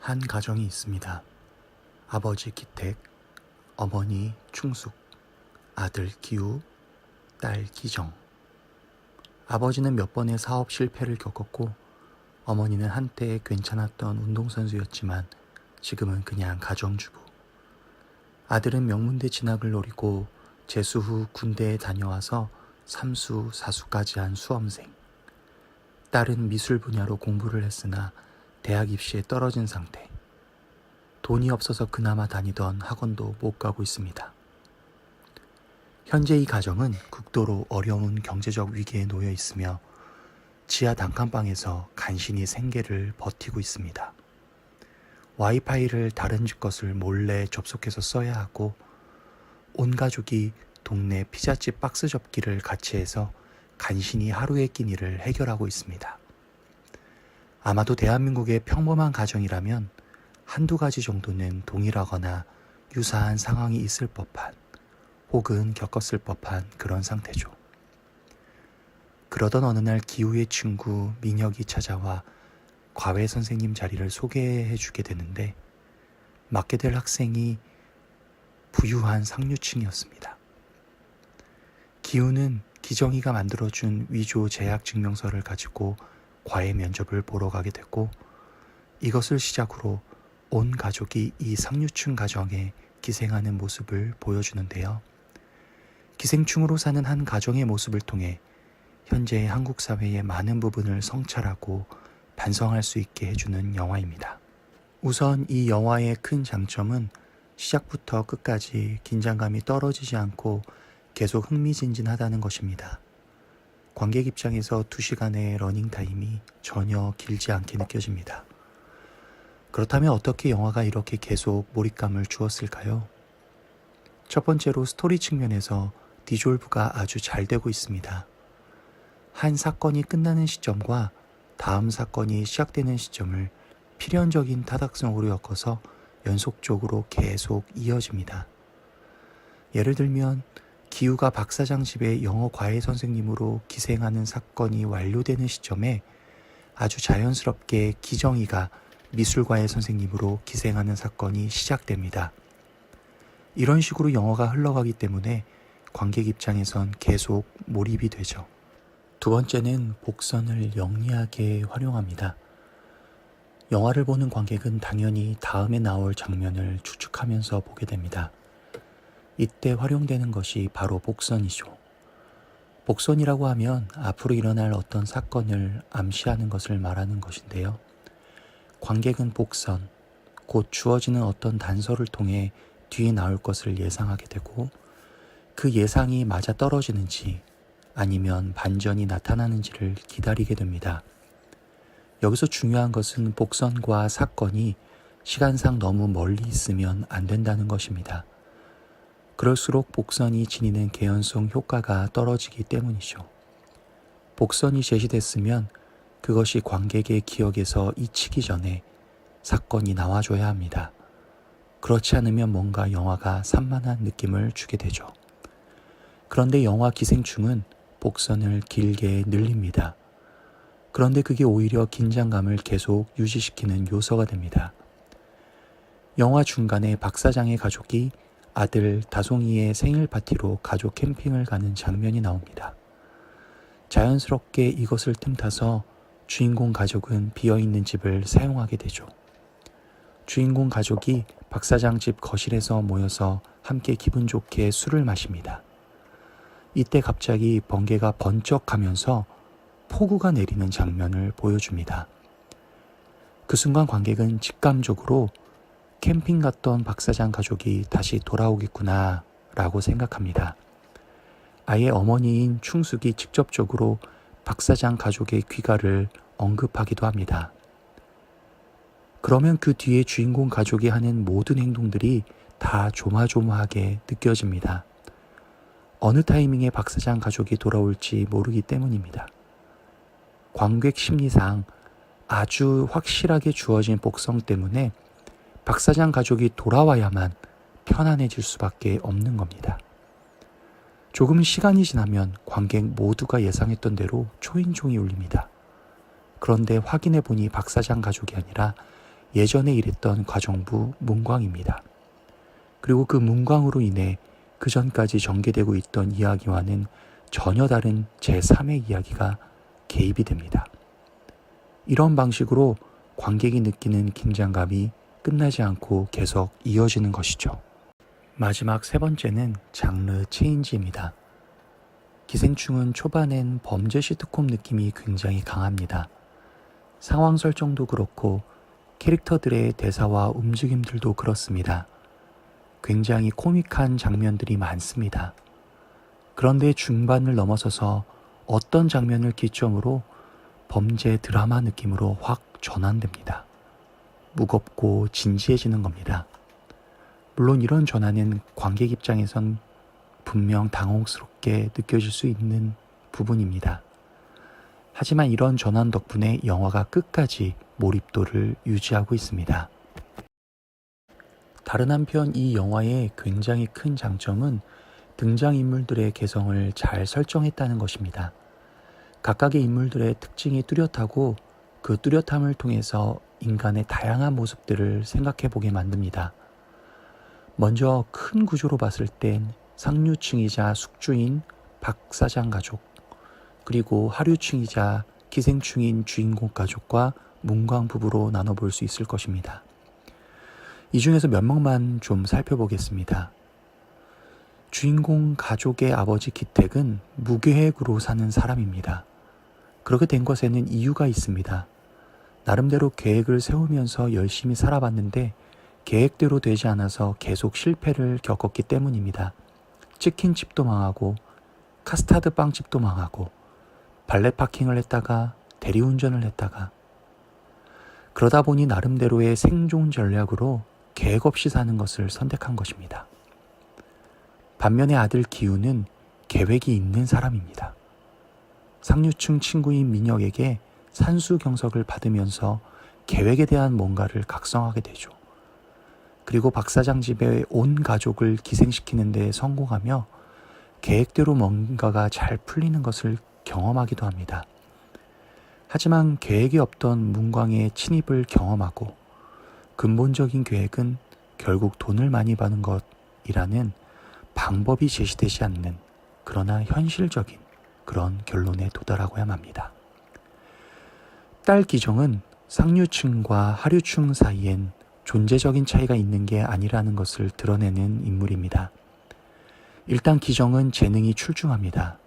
한 가정이 있습니다. 아버지 기택, 어머니 충숙, 아들 기우, 딸 기정. 아버지는 몇 번의 사업 실패를 겪었고 어머니는 한때 괜찮았던 운동선수였지만 지금은 그냥 가정주부. 아들은 명문대 진학을 노리고 재수 후 군대에 다녀와서 삼수, 사수까지 한 수험생. 딸은 미술 분야로 공부를 했으나 대학 입시에 떨어진 상태. 돈이 없어서 그나마 다니던 학원도 못 가고 있습니다. 현재 이 가정은 극도로 어려운 경제적 위기에 놓여 있으며 지하 단칸방에서 간신히 생계를 버티고 있습니다. 와이파이를 다른 집 것을 몰래 접속해서 써야 하고 온 가족이 동네 피자집 박스 접기를 같이 해서 간신히 하루의 끼니를 해결하고 있습니다. 아마도 대한민국의 평범한 가정이라면 한두 가지 정도는 동일하거나 유사한 상황이 있을 법한 혹은 겪었을 법한 그런 상태죠. 그러던 어느 날 기우의 친구 민혁이 찾아와 과외 선생님 자리를 소개해 주게 되는데 맡게 될 학생이 부유한 상류층이었습니다. 기우는 기정이가 만들어준 위조 재학 증명서를 가지고 과외 면접을 보러 가게 됐고 이것을 시작으로 온 가족이 이 상류층 가정에 기생하는 모습을 보여주는데요. 기생충으로 사는 한 가정의 모습을 통해 현재의 한국 사회의 많은 부분을 성찰하고 반성할 수 있게 해주는 영화입니다. 우선 이 영화의 큰 장점은 시작부터 끝까지 긴장감이 떨어지지 않고 계속 흥미진진하다는 것입니다. 관객 입장에서 2시간의 러닝타임이 전혀 길지 않게 느껴집니다. 그렇다면 어떻게 영화가 이렇게 계속 몰입감을 주었을까요? 첫 번째로 스토리 측면에서 디졸브가 아주 잘 되고 있습니다. 한 사건이 끝나는 시점과 다음 사건이 시작되는 시점을 필연적인 타닥성으로 엮어서 연속적으로 계속 이어집니다. 예를 들면 기우가 박사장 집에 영어 과외 선생님으로 기생하는 사건이 완료되는 시점에 아주 자연스럽게 기정이가 미술과외 선생님으로 기생하는 사건이 시작됩니다. 이런 식으로 영화가 흘러가기 때문에 관객 입장에선 계속 몰입이 되죠. 두 번째는 복선을 영리하게 활용합니다. 영화를 보는 관객은 당연히 다음에 나올 장면을 추측하면서 보게 됩니다. 이때 활용되는 것이 바로 복선이죠. 복선이라고 하면 앞으로 일어날 어떤 사건을 암시하는 것을 말하는 것인데요. 관객은 복선, 곧 주어지는 어떤 단서를 통해 뒤에 나올 것을 예상하게 되고 그 예상이 맞아떨어지는지 아니면 반전이 나타나는지를 기다리게 됩니다. 여기서 중요한 것은 복선과 사건이 시간상 너무 멀리 있으면 안 된다는 것입니다. 그럴수록 복선이 지니는 개연성 효과가 떨어지기 때문이죠. 복선이 제시됐으면 그것이 관객의 기억에서 잊히기 전에 사건이 나와줘야 합니다. 그렇지 않으면 뭔가 영화가 산만한 느낌을 주게 되죠. 그런데 영화 기생충은 복선을 길게 늘립니다. 그런데 그게 오히려 긴장감을 계속 유지시키는 요소가 됩니다. 영화 중간에 박사장의 가족이 아들 다송이의 생일 파티로 가족 캠핑을 가는 장면이 나옵니다. 자연스럽게 이것을 틈타서 주인공 가족은 비어있는 집을 사용하게 되죠. 주인공 가족이 박사장 집 거실에서 모여서 함께 기분 좋게 술을 마십니다. 이때 갑자기 번개가 번쩍하면서 폭우가 내리는 장면을 보여줍니다. 그 순간 관객은 직감적으로 캠핑 갔던 박사장 가족이 다시 돌아오겠구나 라고 생각합니다. 아예 어머니인 충숙이 직접적으로 박사장 가족의 귀가를 언급하기도 합니다. 그러면 그 뒤에 주인공 가족이 하는 모든 행동들이 다 조마조마하게 느껴집니다. 어느 타이밍에 박사장 가족이 돌아올지 모르기 때문입니다. 관객 심리상 아주 확실하게 주어진 복성 때문에 박사장 가족이 돌아와야만 편안해질 수밖에 없는 겁니다. 조금 시간이 지나면 관객 모두가 예상했던 대로 초인종이 울립니다. 그런데 확인해 보니 박사장 가족이 아니라 예전에 일했던 가정부 문광입니다. 그리고 그 문광으로 인해 그 전까지 전개되고 있던 이야기와는 전혀 다른 제3의 이야기가 개입이 됩니다. 이런 방식으로 관객이 느끼는 긴장감이 끝나지 않고 계속 이어지는 것이죠. 마지막 세 번째는 장르 체인지입니다. 기생충은 초반엔 범죄 시트콤 느낌이 굉장히 강합니다. 상황 설정도 그렇고 캐릭터들의 대사와 움직임들도 그렇습니다. 굉장히 코믹한 장면들이 많습니다. 그런데 중반을 넘어서서 어떤 장면을 기점으로 범죄 드라마 느낌으로 확 전환됩니다. 무겁고 진지해지는 겁니다. 물론 이런 전환은 관객 입장에선 분명 당혹스럽게 느껴질 수 있는 부분입니다. 하지만 이런 전환 덕분에 영화가 끝까지 몰입도를 유지하고 있습니다. 다른 한편 이 영화의 굉장히 큰 장점은 등장인물들의 개성을 잘 설정했다는 것입니다. 각각의 인물들의 특징이 뚜렷하고 그 뚜렷함을 통해서 인간의 다양한 모습들을 생각해 보게 만듭니다. 먼저 큰 구조로 봤을 땐 상류층이자 숙주인 박 사장 가족, 그리고 하류층이자 기생충인 주인공 가족과 문광 부부로 나눠볼 수 있을 것입니다. 이 중에서 몇 명만 좀 살펴보겠습니다. 주인공 가족의 아버지 기택은 무계획으로 사는 사람입니다. 그렇게 된 것에는 이유가 있습니다. 나름대로 계획을 세우면서 열심히 살아봤는데 계획대로 되지 않아서 계속 실패를 겪었기 때문입니다. 치킨집도 망하고 카스타드 빵집도 망하고 발렛 파킹을 했다가 대리운전을 했다가 그러다 보니 나름대로의 생존 전략으로 계획 없이 사는 것을 선택한 것입니다. 반면에 아들 기우는 계획이 있는 사람입니다. 상류층 친구인 민혁에게 산수경석을 받으면서 계획에 대한 뭔가를 각성하게 되죠. 그리고 박 사장 집에 온 가족을 기생시키는 데 성공하며 계획대로 뭔가가 잘 풀리는 것을 경험하기도 합니다. 하지만 계획이 없던 문광의 침입을 경험하고 근본적인 계획은 결국 돈을 많이 버는 것이라는 방법이 제시되지 않는 그러나 현실적인 그런 결론에 도달하고야 합니다. 딸 기정은 상류층과 하류층 사이엔 존재적인 차이가 있는 게 아니라는 것을 드러내는 인물입니다. 일단 기정은 재능이 출중합니다.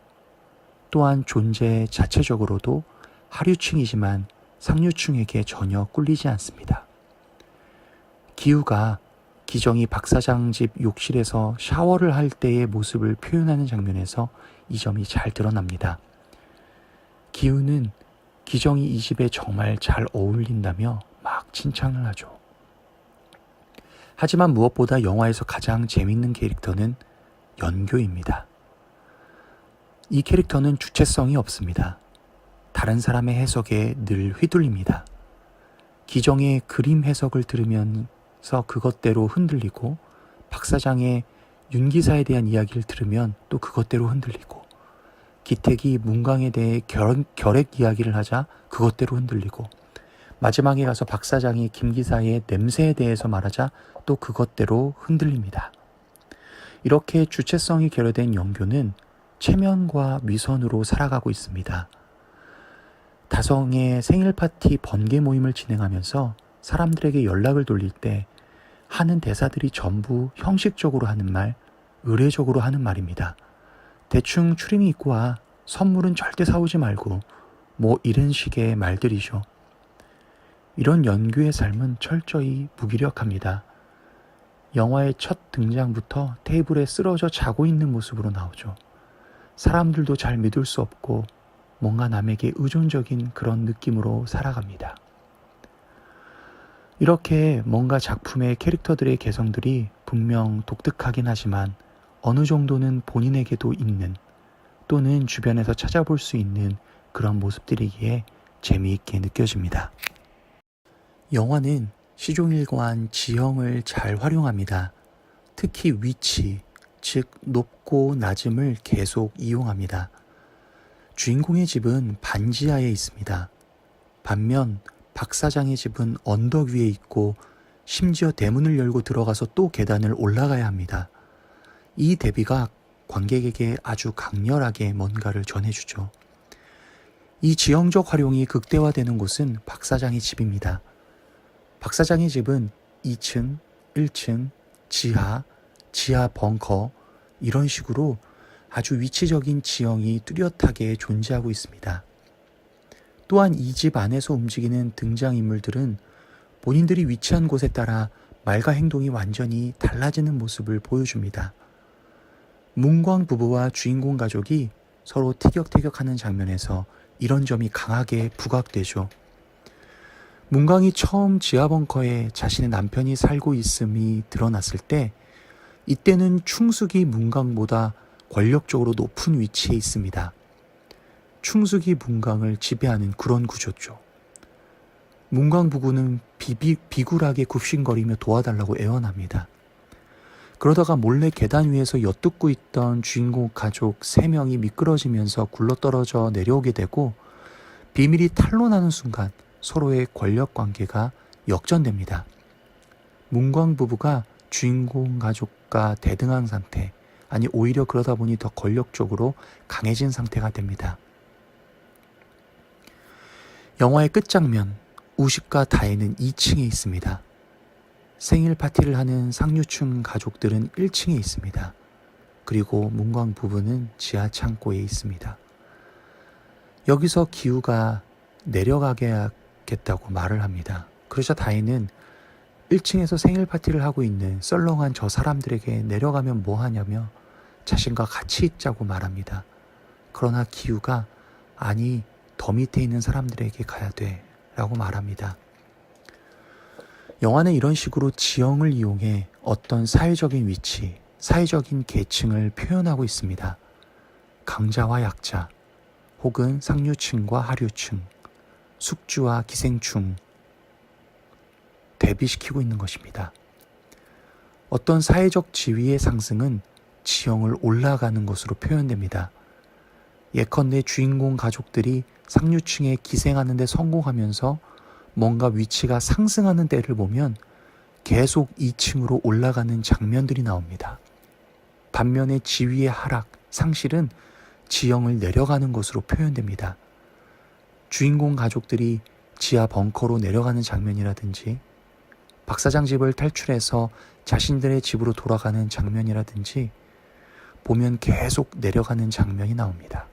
또한 존재 자체적으로도 하류층이지만 상류층에게 전혀 꿀리지 않습니다. 기우가 기정이 박 사장 집 욕실에서 샤워를 할 때의 모습을 표현하는 장면에서 이 점이 잘 드러납니다. 기우는 기정이 이 집에 정말 잘 어울린다며 막 칭찬을 하죠. 하지만 무엇보다 영화에서 가장 재밌는 캐릭터는 연교입니다. 이 캐릭터는 주체성이 없습니다. 다른 사람의 해석에 늘 휘둘립니다. 기정의 그림 해석을 들으면서 그것대로 흔들리고 박 사장의 윤기사에 대한 이야기를 들으면 또 그것대로 흔들리고 기택이 문광에 대해 결핵 이야기를 하자 그것대로 흔들리고 마지막에 가서 박 사장이 김 기사의 냄새에 대해서 말하자 또 그것대로 흔들립니다. 이렇게 주체성이 결여된 연교는 체면과 위선으로 살아가고 있습니다. 다성의 생일 파티 번개 모임을 진행하면서 사람들에게 연락을 돌릴 때 하는 대사들이 전부 형식적으로 하는 말, 의례적으로 하는 말입니다. 대충 추리닝 입고 와, 선물은 절대 사오지 말고 뭐 이런 식의 말들이죠. 이런 연규의 삶은 철저히 무기력합니다. 영화의 첫 등장부터 테이블에 쓰러져 자고 있는 모습으로 나오죠. 사람들도 잘 믿을 수 없고 뭔가 남에게 의존적인 그런 느낌으로 살아갑니다. 이렇게 뭔가 작품의 캐릭터들의 개성들이 분명 독특하긴 하지만 어느 정도는 본인에게도 있는 또는 주변에서 찾아볼 수 있는 그런 모습들이기에 재미있게 느껴집니다. 영화는 시종일관 지형을 잘 활용합니다. 특히 위치, 즉 높고 낮음을 계속 이용합니다. 주인공의 집은 반지하에 있습니다. 반면 박 사장의 집은 언덕 위에 있고 심지어 대문을 열고 들어가서 또 계단을 올라가야 합니다. 이 대비가 관객에게 아주 강렬하게 뭔가를 전해주죠. 이 지형적 활용이 극대화되는 곳은 박 사장의 집입니다. 박 사장의 집은 2층, 1층, 지하 벙커 이런 식으로 아주 위치적인 지형이 뚜렷하게 존재하고 있습니다. 또한 이 집 안에서 움직이는 등장인물들은 본인들이 위치한 곳에 따라 말과 행동이 완전히 달라지는 모습을 보여줍니다. 문광 부부와 주인공 가족이 서로 티격태격하는 장면에서 이런 점이 강하게 부각되죠. 문광이 처음 지하 벙커에 자신의 남편이 살고 있음이 드러났을 때 이때는 충숙이 문광보다 권력적으로 높은 위치에 있습니다. 충숙이 문광을 지배하는 그런 구조죠. 문광 부부는 비굴하게 굽신거리며 도와달라고 애원합니다. 그러다가 몰래 계단 위에서 엿듣고 있던 주인공 가족 3명이 미끄러지면서 굴러떨어져 내려오게 되고 비밀이 탄로나는 순간 서로의 권력 관계가 역전됩니다. 문광 부부가 주인공 가족과 대등한 상태, 아니 오히려 그러다 보니 더 권력적으로 강해진 상태가 됩니다. 영화의 끝장면, 우식과 다혜는 2층에 있습니다. 생일 파티를 하는 상류층 가족들은 1층에 있습니다. 그리고 문광 부부는 지하 창고에 있습니다. 여기서 기우가 내려가겠다고 말을 합니다. 그러자 다혜는 1층에서 생일 파티를 하고 있는 썰렁한 저 사람들에게 내려가면 뭐 하냐며 자신과 같이 있자고 말합니다. 그러나 기우가 아니 더 밑에 있는 사람들에게 가야 돼 라고 말합니다. 영화는 이런 식으로 지형을 이용해 어떤 사회적인 위치, 사회적인 계층을 표현하고 있습니다. 강자와 약자, 혹은 상류층과 하류층, 숙주와 기생충 대비시키고 있는 것입니다. 어떤 사회적 지위의 상승은 지형을 올라가는 것으로 표현됩니다. 예컨대 주인공 가족들이 상류층에 기생하는 데 성공하면서 뭔가 위치가 상승하는 때를 보면 계속 2층으로 올라가는 장면들이 나옵니다. 반면에 지위의 하락, 상실은 지형을 내려가는 것으로 표현됩니다. 주인공 가족들이 지하 벙커로 내려가는 장면이라든지 박 사장 집을 탈출해서 자신들의 집으로 돌아가는 장면이라든지 보면 계속 내려가는 장면이 나옵니다.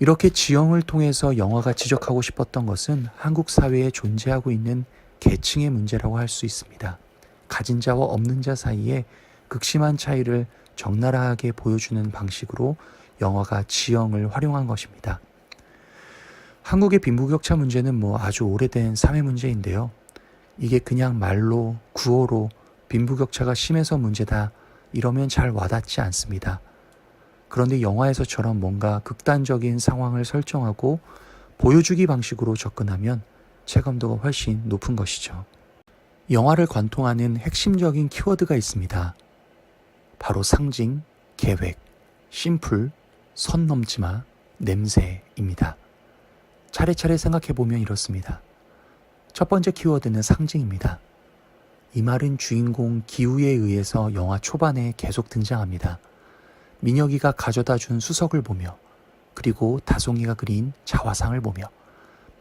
이렇게 지형을 통해서 영화가 지적하고 싶었던 것은 한국 사회에 존재하고 있는 계층의 문제라고 할 수 있습니다. 가진 자와 없는 자 사이에 극심한 차이를 적나라하게 보여주는 방식으로 영화가 지형을 활용한 것입니다. 한국의 빈부격차 문제는 아주 오래된 사회 문제인데요. 이게 그냥 말로 구호로 빈부격차가 심해서 문제다 이러면 잘 와닿지 않습니다. 그런데 영화에서처럼 뭔가 극단적인 상황을 설정하고 보여주기 방식으로 접근하면 체감도가 훨씬 높은 것이죠. 영화를 관통하는 핵심적인 키워드가 있습니다. 바로 상징, 계획, 심플, 선 넘지마, 냄새입니다. 차례차례 생각해보면 이렇습니다. 첫 번째 키워드는 상징입니다. 이 말은 주인공 기우에 의해서 영화 초반에 계속 등장합니다. 민혁이가 가져다 준 수석을 보며 그리고 다송이가 그린 자화상을 보며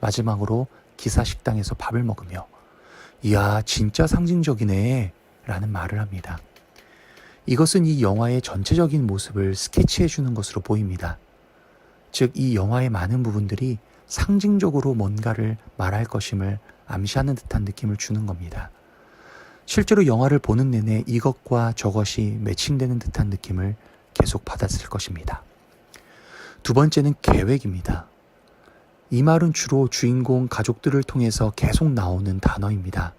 마지막으로 기사식당에서 밥을 먹으며 이야 진짜 상징적이네 라는 말을 합니다. 이것은 이 영화의 전체적인 모습을 스케치해 주는 것으로 보입니다. 즉 이 영화의 많은 부분들이 상징적으로 뭔가를 말할 것임을 암시하는 듯한 느낌을 주는 겁니다. 실제로 영화를 보는 내내 이것과 저것이 매칭되는 듯한 느낌을 계속 받았을 것입니다. 두 번째는 계획입니다. 이 말은 주로 주인공 가족들을 통해서 계속 나오는 단어입니다.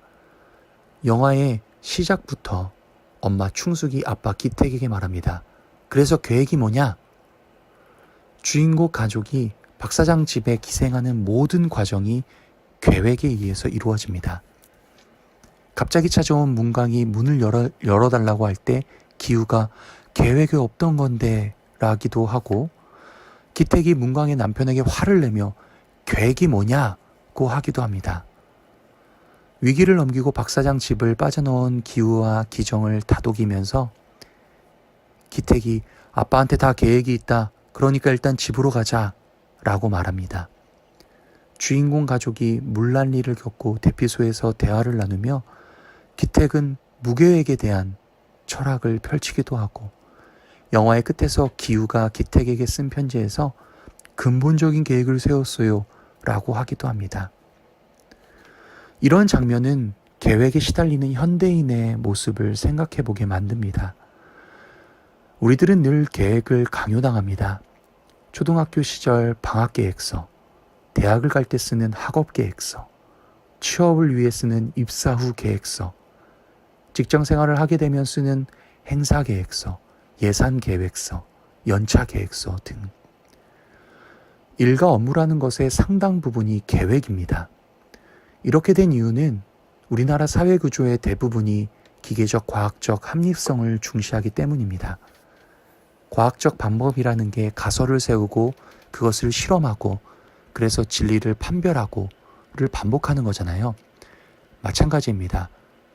영화의 시작부터 엄마 충숙이 아빠 기택에게 말합니다. 그래서 계획이 뭐냐? 주인공 가족이 박 사장 집에 기생하는 모든 과정이 계획에 의해서 이루어집니다. 갑자기 찾아온 문광이 문을 열어달라고 할 때 기우가 계획에 없던 건데 라기도 하고 기택이 문광의 남편에게 화를 내며 계획이 뭐냐 기뻐하기도 합니다. 위기를 넘기고 박 사장 집을 빠져나온 기우와 기정을 다독이면서 기택이 아빠한테 다 계획이 있다. 그러니까 일단 집으로 가자 라고 말합니다. 주인공 가족이 물난리를 겪고 대피소에서 대화를 나누며 기택은 무계획에 대한 철학을 펼치기도 하고 영화의 끝에서 기우가 기택에게 쓴 편지에서 근본적인 계획을 세웠어요 라고 하기도 합니다. 이런 장면은 계획에 시달리는 현대인의 모습을 생각해 보게 만듭니다. 우리들은 늘 계획을 강요당합니다. 초등학교 시절 방학계획서, 대학을 갈 때 쓰는 학업계획서, 취업을 위해 쓰는 입사 후 계획서, 직장생활을 하게 되면 쓰는 행사계획서, 예산계획서, 연차계획서 등. 일과 업무라는 것의 상당 부분이 계획입니다. 이렇게 된 이유는 우리나라 사회구조의 대부분이 기계적 과학적 합리성을 중시하기 때문입니다. 과학적 방법이라는 게 가설을 세우고 그것을 실험하고 그래서 진리를 판별하고를 반복하는 거잖아요. 마찬가지입니다.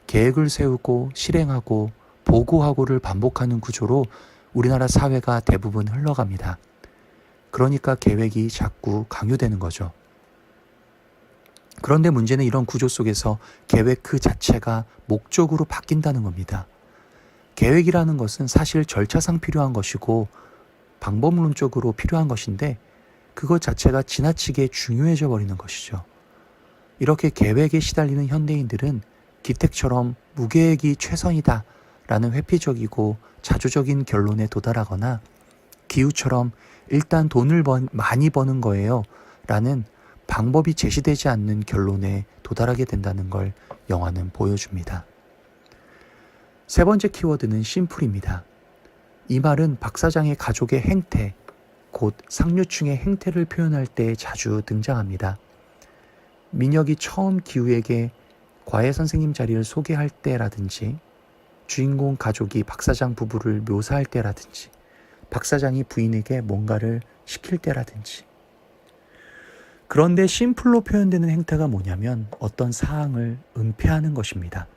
계획을 세우고 실행하고 보고하고를 반복하는 구조로 우리나라 사회가 대부분 흘러갑니다. 그러니까 계획이 자꾸 강요되는 거죠. 그런데 문제는 이런 구조 속에서 계획 그 자체가 목적으로 바뀐다는 겁니다. 계획이라는 것은 사실 절차상 필요한 것이고 방법론적으로 필요한 것인데 그것 자체가 지나치게 중요해져 버리는 것이죠. 이렇게 계획에 시달리는 현대인들은 기택처럼 무계획이 최선이다 라는 회피적이고 자조적인 결론에 도달하거나 기우처럼 일단 돈을 많이 버는 거예요 라는 방법이 제시되지 않는 결론에 도달하게 된다는 걸 영화는 보여줍니다. 세 번째 키워드는 심플입니다. 이 말은 박 사장의 가족의 행태, 곧 상류층의 행태를 표현할 때 자주 등장합니다. 민혁이 처음 기우에게 과외 선생님 자리를 소개할 때라든지 주인공 가족이 박 사장 부부를 묘사할 때라든지 박 사장이 부인에게 뭔가를 시킬 때라든지. 그런데 심플로 표현되는 행태가 뭐냐면 어떤 사항을 은폐하는 것입니다.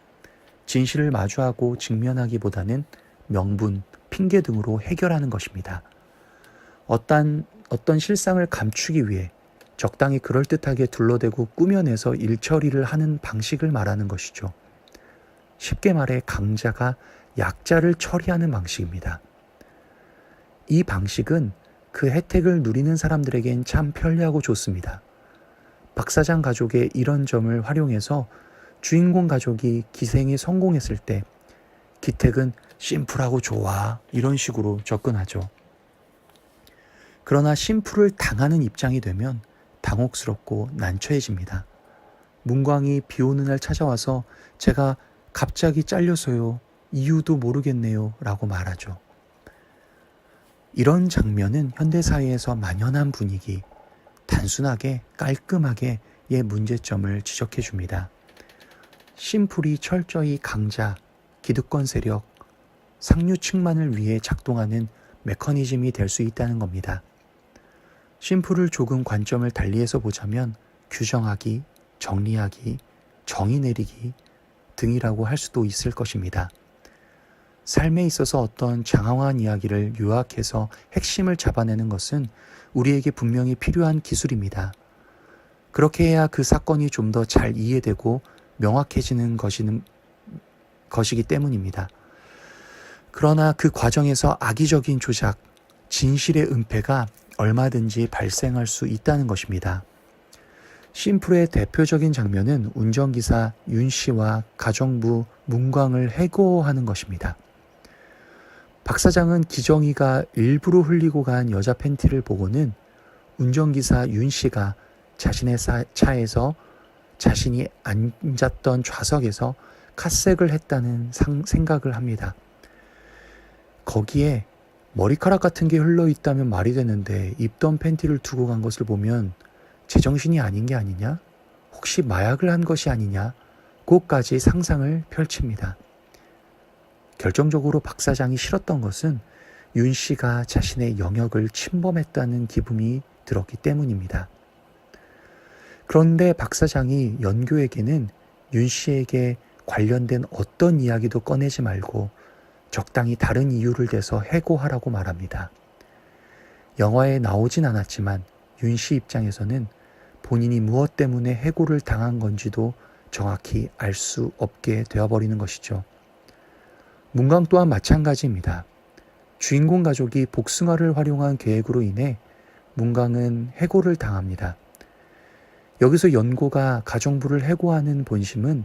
진실을 마주하고 직면하기보다는 명분, 핑계 등으로 해결하는 것입니다. 어떤 실상을 감추기 위해 적당히 그럴듯하게 둘러대고 꾸며내서 일처리를 하는 방식을 말하는 것이죠. 쉽게 말해 강자가 약자를 처리하는 방식입니다. 이 방식은 그 혜택을 누리는 사람들에겐 참 편리하고 좋습니다. 박 사장 가족의 이런 점을 활용해서 주인공 가족이 기생에 성공했을 때 기택은 심플하고 좋아 이런 식으로 접근하죠. 그러나 심플을 당하는 입장이 되면 당혹스럽고 난처해집니다. 문광이 비 오는 날 찾아와서 제가 갑자기 잘려서요. 이유도 모르겠네요 라고 말하죠. 이런 장면은 현대사회에서 만연한 분위기, 단순하게 깔끔하게 의 문제점을 지적해 줍니다. 심플이 철저히 강자, 기득권 세력, 상류층만을 위해 작동하는 메커니즘이 될 수 있다는 겁니다. 심플을 조금 관점을 달리해서 보자면 규정하기, 정리하기, 정의 내리기 등이라고 할 수도 있을 것입니다. 삶에 있어서 어떤 장황한 이야기를 요약해서 핵심을 잡아내는 것은 우리에게 분명히 필요한 기술입니다. 그렇게 해야 그 사건이 좀 더 잘 이해되고 명확해지는 것이기 때문입니다. 그러나 그 과정에서 악의적인 조작, 진실의 은폐가 얼마든지 발생할 수 있다는 것입니다. 심플의 대표적인 장면은 운전기사 윤 씨와 가정부 문광을 해고하는 것입니다. 박 사장은 기정이가 일부러 흘리고 간 여자 팬티를 보고는 운전기사 윤 씨가 자신의 차에서 자신이 앉았던 좌석에서 카색을 했다는 생각을 합니다. 거기에 머리카락 같은 게 흘러있다면 말이 되는데 입던 팬티를 두고 간 것을 보면 제정신이 아닌 게 아니냐? 혹시 마약을 한 것이 아니냐? 그것까지 상상을 펼칩니다. 결정적으로 박 사장이 싫었던 것은 윤 씨가 자신의 영역을 침범했다는 기분이 들었기 때문입니다. 그런데 박 사장이 연교에게는 윤 씨에게 관련된 어떤 이야기도 꺼내지 말고 적당히 다른 이유를 대서 해고하라고 말합니다. 영화에 나오진 않았지만 윤 씨 입장에서는 본인이 무엇 때문에 해고를 당한 건지도 정확히 알 수 없게 되어버리는 것이죠. 문강 또한 마찬가지입니다. 주인공 가족이 복숭아를 활용한 계획으로 인해 문강은 해고를 당합니다. 여기서 연고가 가정부를 해고하는 본심은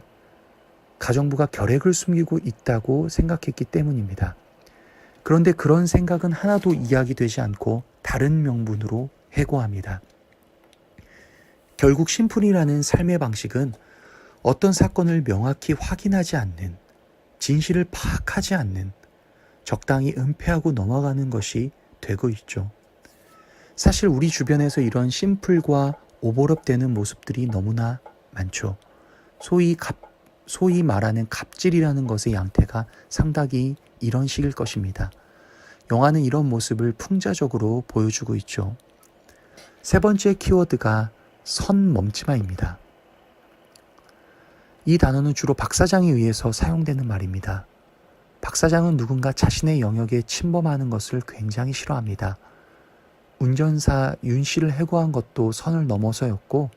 가정부가 결핵을 숨기고 있다고 생각했기 때문입니다. 그런데 그런 생각은 하나도 이야기되지 않고 다른 명분으로 해고합니다. 결국 심플이라는 삶의 방식은 어떤 사건을 명확히 확인하지 않는, 진실을 파악하지 않는, 적당히 은폐하고 넘어가는 것이 되고 있죠. 사실 우리 주변에서 이런 심플과 오버랩되는 모습들이 너무나 많죠. 소위 말하는 갑질이라는 것의 양태가 상당히 이런 식일 것입니다. 영화는 이런 모습을 풍자적으로 보여주고 있죠. 세 번째 키워드가 선 넘지마입니다. 이 단어는 주로 박 사장에 의해서 사용되는 말입니다. 박 사장은 누군가 자신의 영역에 침범하는 것을 굉장히 싫어합니다. 운전사 윤 씨를 해고한 것도 선을 넘어서였고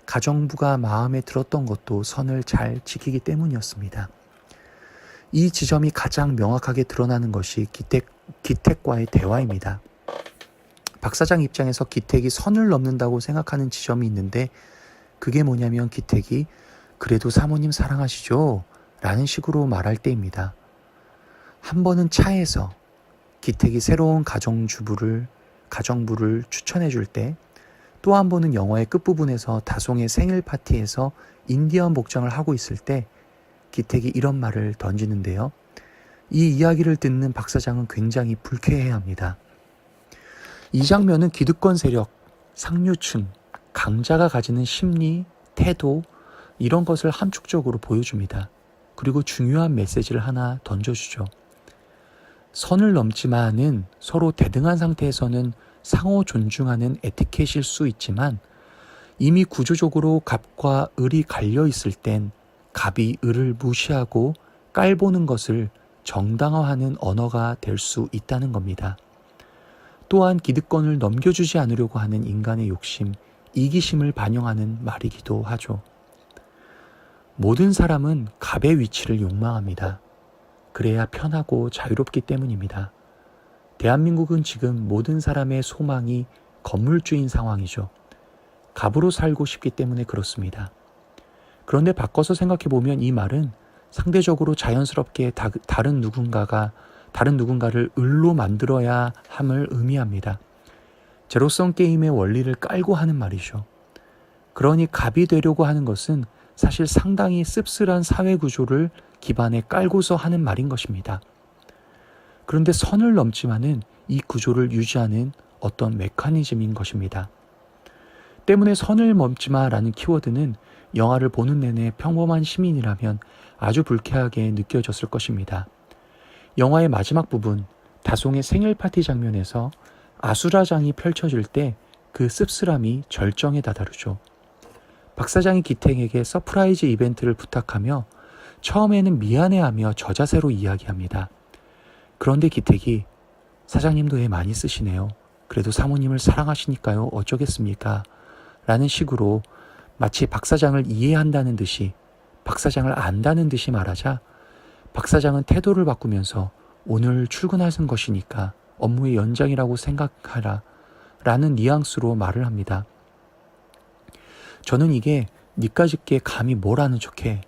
가정부가 마음에 들었던 것도 선을 잘 지키기 때문이었습니다. 이 지점이 가장 명확하게 드러나는 것이 기택과의 대화입니다. 박 사장 입장에서 기택이 선을 넘는다고 생각하는 지점이 있는데 그게 뭐냐면 기택이 그래도 사모님 사랑하시죠? 라는 식으로 말할 때입니다. 한 번은 차에서 기택이 새로운 가정부를 추천해 줄 때, 또 한 번은 영화의 끝부분에서 다송의 생일 파티에서 인디언 복장을 하고 있을 때 기택이 이런 말을 던지는데요. 이 이야기를 듣는 박 사장은 굉장히 불쾌해합니다. 이 장면은 기득권 세력, 상류층, 강자가 가지는 심리, 태도 이런 것을 함축적으로 보여줍니다. 그리고 중요한 메시지를 하나 던져주죠. 선을 넘지만은 서로 대등한 상태에서는 상호 존중하는 에티켓일 수 있지만 이미 구조적으로 갑과 을이 갈려 있을 땐 갑이 을을 무시하고 깔보는 것을 정당화하는 언어가 될 수 있다는 겁니다. 또한 기득권을 넘겨주지 않으려고 하는 인간의 욕심, 이기심을 반영하는 말이기도 하죠. 모든 사람은 갑의 위치를 욕망합니다. 그래야 편하고 자유롭기 때문입니다. 대한민국은 지금 모든 사람의 소망이 건물주인 상황이죠. 갑으로 살고 싶기 때문에 그렇습니다. 그런데 바꿔서 생각해보면 이 말은 상대적으로 자연스럽게 다른 누군가를 을로 만들어야 함을 의미합니다. 제로섬 게임의 원리를 깔고 하는 말이죠. 그러니 갑이 되려고 하는 것은 사실 상당히 씁쓸한 사회 구조를 기반에 깔고서 하는 말인 것입니다. 그런데 선을 넘지만은 이 구조를 유지하는 어떤 메커니즘인 것입니다. 때문에 선을 넘지마라는 키워드는 영화를 보는 내내 평범한 시민이라면 아주 불쾌하게 느껴졌을 것입니다. 영화의 마지막 부분, 다송의 생일 파티 장면에서 아수라장이 펼쳐질 때 그 씁쓸함이 절정에 다다르죠. 박 사장이 기택에게 서프라이즈 이벤트를 부탁하며 처음에는 미안해하며 저자세로 이야기합니다. 그런데 기택이 사장님도 애 많이 쓰시네요. 그래도 사모님을 사랑하시니까요. 어쩌겠습니까? 라는 식으로 마치 박 사장을 이해한다는 듯이 박 사장을 안다는 듯이 말하자 박 사장은 태도를 바꾸면서 오늘 출근하는 것이니까 업무의 연장이라고 생각하라 라는 뉘앙스로 말을 합니다. 저는 이게 니까짓게 감히 뭘 아는 척해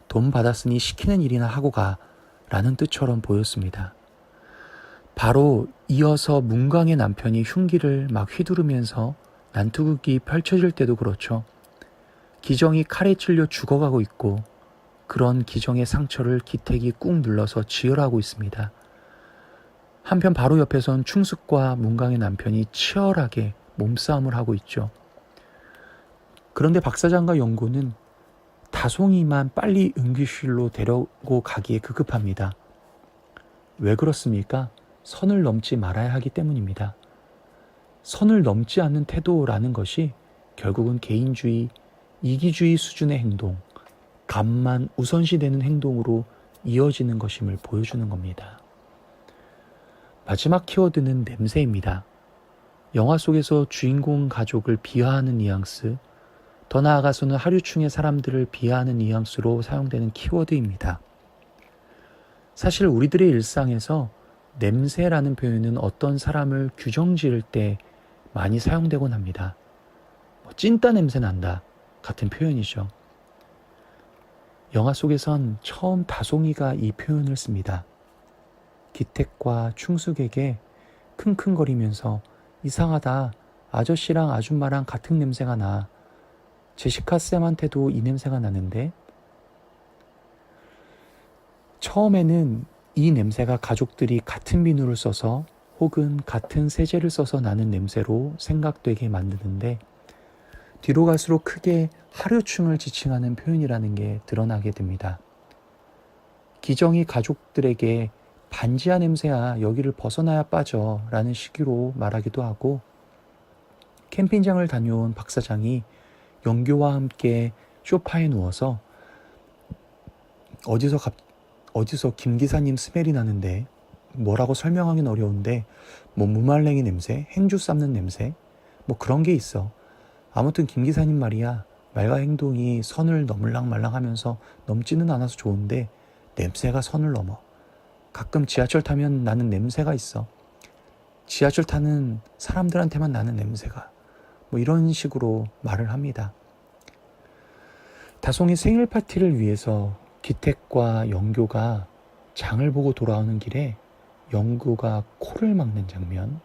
돈 받았으니 시키는 일이나 하고 가 라는 뜻처럼 보였습니다. 바로 이어서 문광의 남편이 흉기를 막 휘두르면서 난투극이 펼쳐질 때도 그렇죠. 기정이 칼에 찔려 죽어가고 있고 그런 기정의 상처를 기택이 꾹 눌러서 지혈하고 있습니다. 한편 바로 옆에선 충숙과 문광의 남편이 치열하게 몸싸움을 하고 있죠. 그런데 박 사장과 연고는 다송이만 빨리 응급실로 데려고 가기에 급급합니다. 왜 그렇습니까? 선을 넘지 말아야 하기 때문입니다. 선을 넘지 않는 태도라는 것이 결국은 개인주의, 이기주의 수준의 행동, 값만 우선시되는 행동으로 이어지는 것임을 보여주는 겁니다. 마지막 키워드는 냄새입니다. 영화 속에서 주인공 가족을 비하하는 뉘앙스, 더 나아가서는 하류층의 사람들을 비하하는 뉘앙스로 사용되는 키워드입니다. 사실 우리들의 일상에서 냄새라는 표현은 어떤 사람을 규정 지을 때 많이 사용되곤 합니다. 찐따 냄새 난다 같은 표현이죠. 영화 속에선 처음 다송이가 이 표현을 씁니다. 기택과 충숙에게 킁킁거리면서 이상하다, 아저씨랑 아줌마랑 같은 냄새가 나. 제시카 쌤한테도 이 냄새가 나는데. 처음에는 이 냄새가 가족들이 같은 비누를 써서 혹은 같은 세제를 써서 나는 냄새로 생각되게 만드는데, 뒤로 갈수록 크게 하류층을 지칭하는 표현이라는 게 드러나게 됩니다. 기정이 가족들에게 반지하 냄새야, 여기를 벗어나야 빠져 라는 식으로 말하기도 하고, 캠핑장을 다녀온 박 사장이 영교와 함께 소파에 누워서 어디서 김 기사님 스멜이 나는데, 뭐라고 설명하기는 어려운데 뭐 무말랭이 냄새, 행주 삶는 냄새, 뭐 그런 게 있어. 아무튼 김 기사님 말이야, 말과 행동이 선을 넘을랑말랑하면서 넘지는 않아서 좋은데 냄새가 선을 넘어. 가끔 지하철 타면 나는 냄새가 있어. 지하철 타는 사람들한테만 나는 냄새가. 뭐 이런 식으로 말을 합니다. 다송이 생일 파티를 위해서 기택과 영교가 장을 보고 돌아오는 길에 영교가 코를 막는 장면,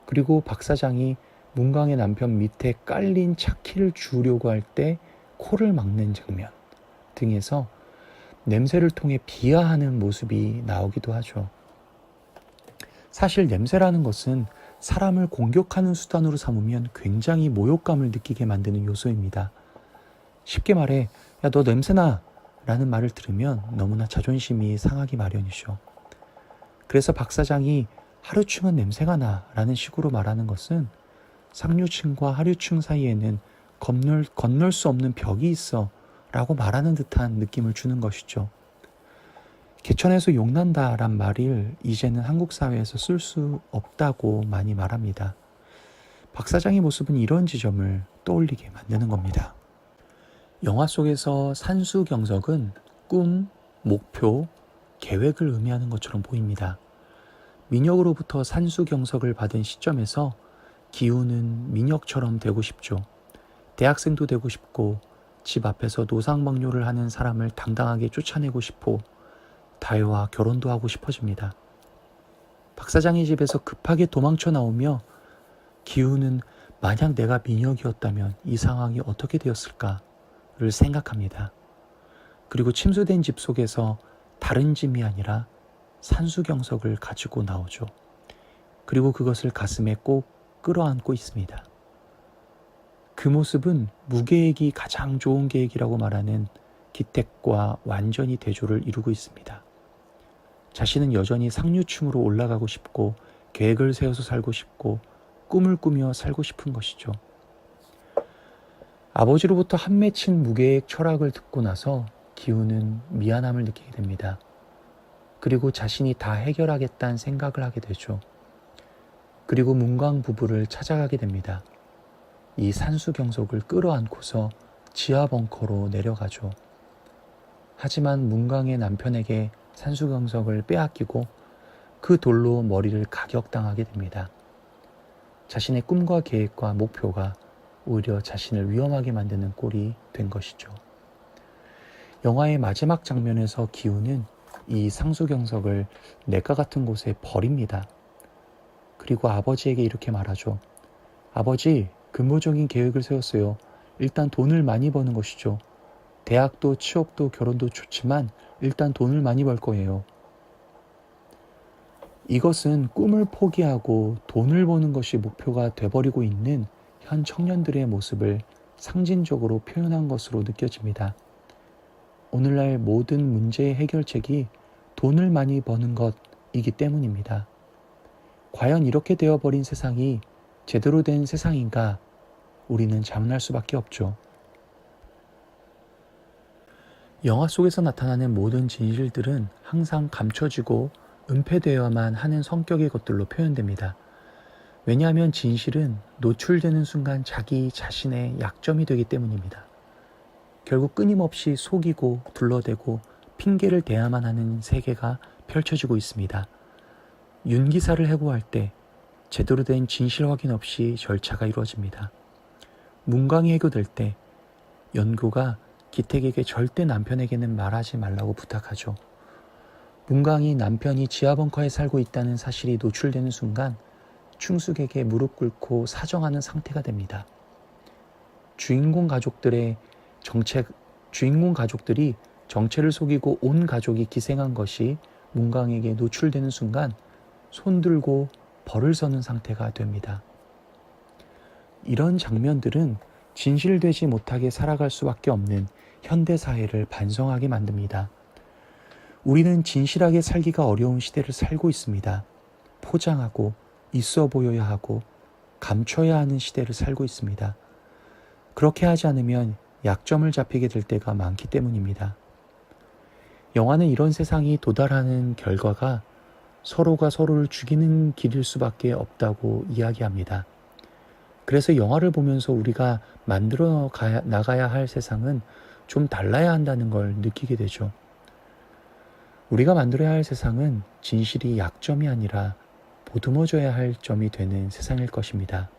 그리고 박 사장이 문광의 남편 밑에 깔린 차키를 주우려고 할 때 코를 막는 장면 등에서 냄새를 통해 비하하는 모습이 나오기도 하죠. 사실 냄새라는 것은 사람을 공격하는 수단으로 삼으면 굉장히 모욕감을 느끼게 만드는 요소입니다. 쉽게 말해, 야, 너 냄새나 라는 말을 들으면 너무나 자존심이 상하기 마련이죠. 그래서 박 사장이 하류층은 냄새가 나 라는 식으로 말하는 것은 상류층과 하류층 사이에는 건널 수 없는 벽이 있어 라고 말하는 듯한 느낌을 주는 것이죠. 개천에서 용난다 란 말을 이제는 한국 사회에서 쓸 수 없다고 많이 말합니다. 박 사장의 모습은 이런 지점을 떠올리게 만드는 겁니다. 영화 속에서 산수경석은 꿈, 목표, 계획을 의미하는 것처럼 보입니다. 민혁으로부터 산수경석을 받은 시점에서 기우는 민혁처럼 되고 싶죠. 대학생도 되고 싶고, 집 앞에서 노상방뇨를 하는 사람을 당당하게 쫓아내고 싶고, 다혜와 결혼도 하고 싶어집니다. 박 사장의 집에서 급하게 도망쳐 나오며 기우는 만약 내가 민혁이었다면 이 상황이 어떻게 되었을까를 생각합니다. 그리고 침수된 집 속에서 다른 짐이 아니라 산수경석을 가지고 나오죠. 그리고 그것을 가슴에 꼭 끌어안고 있습니다. 그 모습은 무계획이 가장 좋은 계획이라고 말하는 기택과 완전히 대조를 이루고 있습니다. 자신은 여전히 상류층으로 올라가고 싶고, 계획을 세워서 살고 싶고, 꿈을 꾸며 살고 싶은 것이죠. 아버지로부터 한 맺힌 무계획 철학을 듣고 나서 기우는 미안함을 느끼게 됩니다. 그리고 자신이 다 해결하겠다는 생각을 하게 되죠. 그리고 문광 부부를 찾아가게 됩니다. 이 산수경석을 끌어안고서 지하 벙커로 내려가죠. 하지만 문광의 남편에게 산수경석을 빼앗기고 그 돌로 머리를 가격당하게 됩니다. 자신의 꿈과 계획과 목표가 오히려 자신을 위험하게 만드는 꼴이 된 것이죠. 영화의 마지막 장면에서 기우는 이 상수경석을 냇가 같은 곳에 버립니다. 그리고 아버지에게 이렇게 말하죠. 아버지, 근본적인 계획을 세웠어요. 일단 돈을 많이 버는 것이죠. 대학도 취업도 결혼도 좋지만 일단 돈을 많이 벌 거예요. 이것은 꿈을 포기하고 돈을 버는 것이 목표가 돼버리고 있는 현 청년들의 모습을 상징적으로 표현한 것으로 느껴집니다. 오늘날 모든 문제의 해결책이 돈을 많이 버는 것이기 때문입니다. 과연 이렇게 되어버린 세상이 제대로 된 세상인가? 우리는 자문할 수밖에 없죠. 영화 속에서 나타나는 모든 진실들은 항상 감춰지고 은폐되어야만 하는 성격의 것들로 표현됩니다. 왜냐하면 진실은 노출되는 순간 자기 자신의 약점이 되기 때문입니다. 결국 끊임없이 속이고 둘러대고 핑계를 대야만 하는 세계가 펼쳐지고 있습니다. 윤기사를 해고할 때 제대로 된 진실 확인 없이 절차가 이루어집니다. 문광이 해고될 때 연고가 기택에게 절대 남편에게는 말하지 말라고 부탁하죠. 문광이 남편이 지하벙커에 살고 있다는 사실이 노출되는 순간 충숙에게 무릎 꿇고 사정하는 상태가 됩니다. 주인공 가족들이 정체를 속이고 온 가족이 기생한 것이 문광에게 노출되는 순간 손들고 벌을 서는 상태가 됩니다. 이런 장면들은 진실되지 못하게 살아갈 수밖에 없는 현대사회를 반성하게 만듭니다. 우리는 진실하게 살기가 어려운 시대를 살고 있습니다. 포장하고 있어 보여야 하고 감춰야 하는 시대를 살고 있습니다. 그렇게 하지 않으면 약점을 잡히게 될 때가 많기 때문입니다. 영화는 이런 세상이 도달하는 결과가 서로가 서로를 죽이는 길일 수밖에 없다고 이야기합니다. 그래서 영화를 보면서 우리가 만들어 나가야 할 세상은 좀 달라야 한다는 걸 느끼게 되죠. 우리가 만들어야 할 세상은 진실이 약점이 아니라 보듬어줘야 할 점이 되는 세상일 것입니다.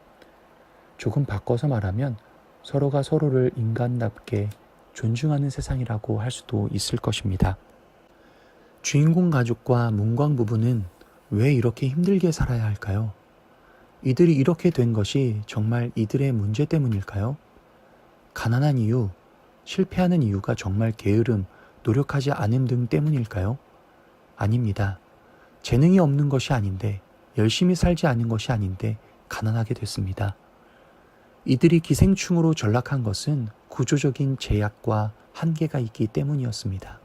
조금 바꿔서 말하면 서로가 서로를 인간답게 존중하는 세상이라고 할 수도 있을 것입니다. 주인공 가족과 문광 부부는 왜 이렇게 힘들게 살아야 할까요? 이들이 이렇게 된 것이 정말 이들의 문제 때문일까요? 가난한 이유, 실패하는 이유가 정말 게으름, 노력하지 않음 등 때문일까요? 아닙니다. 재능이 없는 것이 아닌데, 열심히 살지 않은 것이 아닌데 가난하게 됐습니다. 이들이 기생충으로 전락한 것은 구조적인 제약과 한계가 있기 때문이었습니다.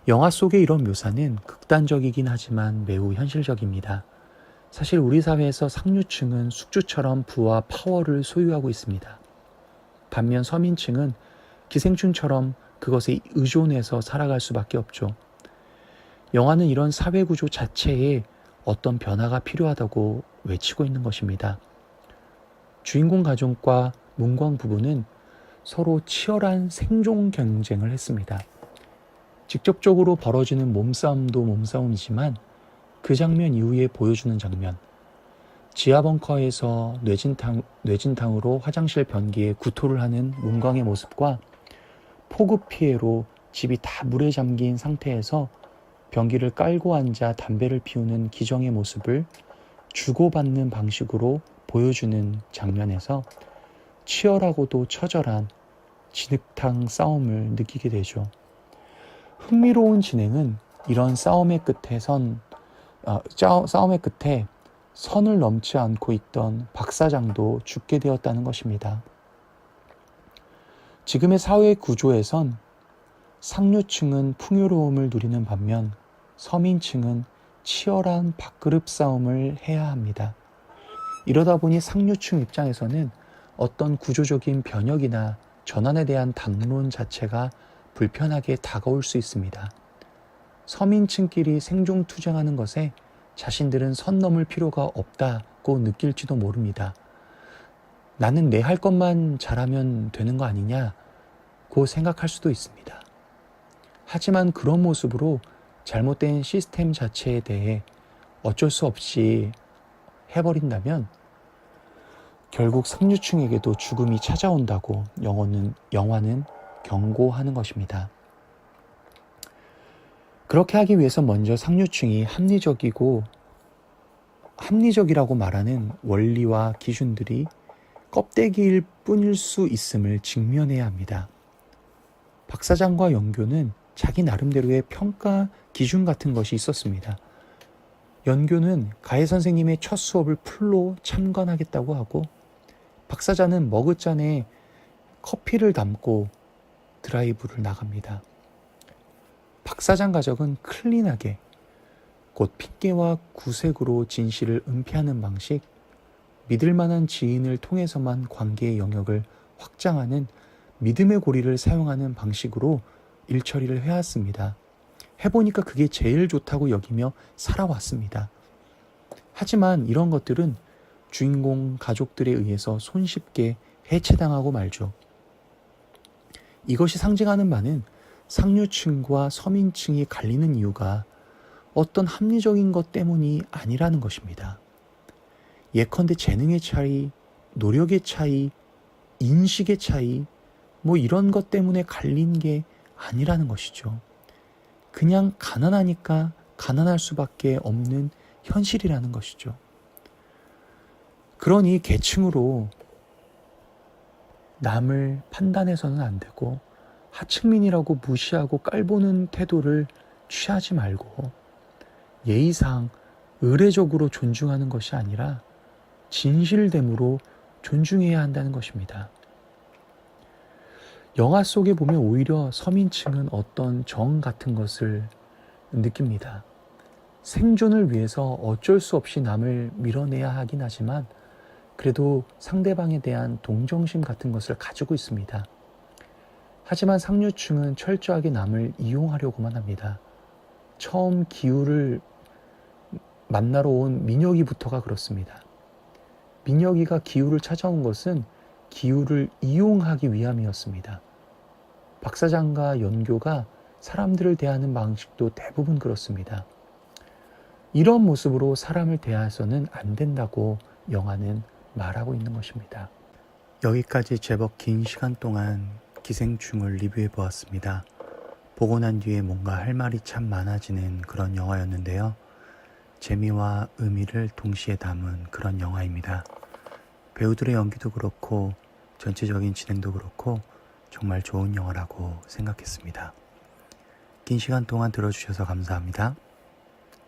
영화 속의 이런 묘사는 극단적이긴 하지만 매우 현실적입니다. 사실 우리 사회에서 상류층은 숙주처럼 부와 파워를 소유하고 있습니다. 반면 서민층은 기생충처럼 그것에 의존해서 살아갈 수밖에 없죠. 영화는 이런 사회구조 자체에 어떤 변화가 필요하다고 외치고 있는 것입니다. 주인공 가족과 문광 부부는 서로 치열한 생존 경쟁을 했습니다. 직접적으로 벌어지는 몸싸움도 몸싸움이지만 그 장면 이후에 보여주는 장면, 지하벙커에서 뇌진탕으로 화장실 변기에 구토를 하는 문광의 모습과 폭우 피해로 집이 다 물에 잠긴 상태에서 변기를 깔고 앉아 담배를 피우는 기정의 모습을 주고받는 방식으로 보여주는 장면에서 치열하고도 처절한 진흙탕 싸움을 느끼게 되죠. 흥미로운 진행은 이런 싸움의 끝에 선을 넘지 않고 있던 박 사장도 죽게 되었다는 것입니다. 지금의 사회 구조에선 상류층은 풍요로움을 누리는 반면 서민층은 치열한 밥그릇 싸움을 해야 합니다. 이러다 보니 상류층 입장에서는 어떤 구조적인 변혁이나 전환에 대한 담론 자체가 불편하게 다가올 수 있습니다. 서민층끼리 생존 투쟁하는 것에 자신들은 선 넘을 필요가 없다고 느낄지도 모릅니다. 나는 내 할 것만 잘하면 되는 거 아니냐고 생각할 수도 있습니다. 하지만 그런 모습으로 잘못된 시스템 자체에 대해 어쩔 수 없이 해버린다면 결국 상류층에게도 죽음이 찾아온다고 영화는 경고하는 것입니다. 그렇게 하기 위해서 먼저 상류층이 합리적이라고 말하는 원리와 기준들이 껍데기일 뿐일 수 있음을 직면해야 합니다. 박 사장과 연교는 자기 나름대로의 평가 기준 같은 것이 있었습니다. 연교는 가해 선생님의 첫 수업을 풀로 참관하겠다고 하고 박 사장은 머그잔에 커피를 담고 드라이브를 나갑니다. 박 사장 가족은 클린하게 곧 핑계와 구색으로 진실을 은폐하는 방식, 믿을 만한 지인을 통해서만 관계의 영역을 확장하는 믿음의 고리를 사용하는 방식으로 일처리를 해왔습니다. 해보니까 그게 제일 좋다고 여기며 살아왔습니다. 하지만 이런 것들은 주인공 가족들에 의해서 손쉽게 해체당하고 말죠. 이것이 상징하는 바는 상류층과 서민층이 갈리는 이유가 어떤 합리적인 것 때문이 아니라는 것입니다. 예컨대 재능의 차이, 노력의 차이, 인식의 차이, 이런 것 때문에 갈린 게 아니라는 것이죠. 그냥 가난하니까 가난할 수밖에 없는 현실이라는 것이죠. 그러니 계층으로 남을 판단해서는 안 되고 하층민이라고 무시하고 깔보는 태도를 취하지 말고 예의상 의례적으로 존중하는 것이 아니라 진실됨으로 존중해야 한다는 것입니다. 영화 속에 보면 오히려 서민층은 어떤 정 같은 것을 느낍니다. 생존을 위해서 어쩔 수 없이 남을 밀어내야 하긴 하지만 그래도 상대방에 대한 동정심 같은 것을 가지고 있습니다. 하지만 상류층은 철저하게 남을 이용하려고만 합니다. 처음 기우를 만나러 온 민혁이부터가 그렇습니다. 민혁이가 기우를 찾아온 것은 기우를 이용하기 위함이었습니다. 박 사장과 연교가 사람들을 대하는 방식도 대부분 그렇습니다. 이런 모습으로 사람을 대해서는 안 된다고 영화는 말하고 있는 것입니다. 여기까지 제법 긴 시간 동안 기생충을 리뷰해 보았습니다. 보고 난 뒤에 뭔가 할 말이 참 많아지는 그런 영화였는데요. 재미와 의미를 동시에 담은 그런 영화입니다. 배우들의 연기도 그렇고 전체적인 진행도 그렇고 정말 좋은 영화라고 생각했습니다. 긴 시간 동안 들어주셔서 감사합니다.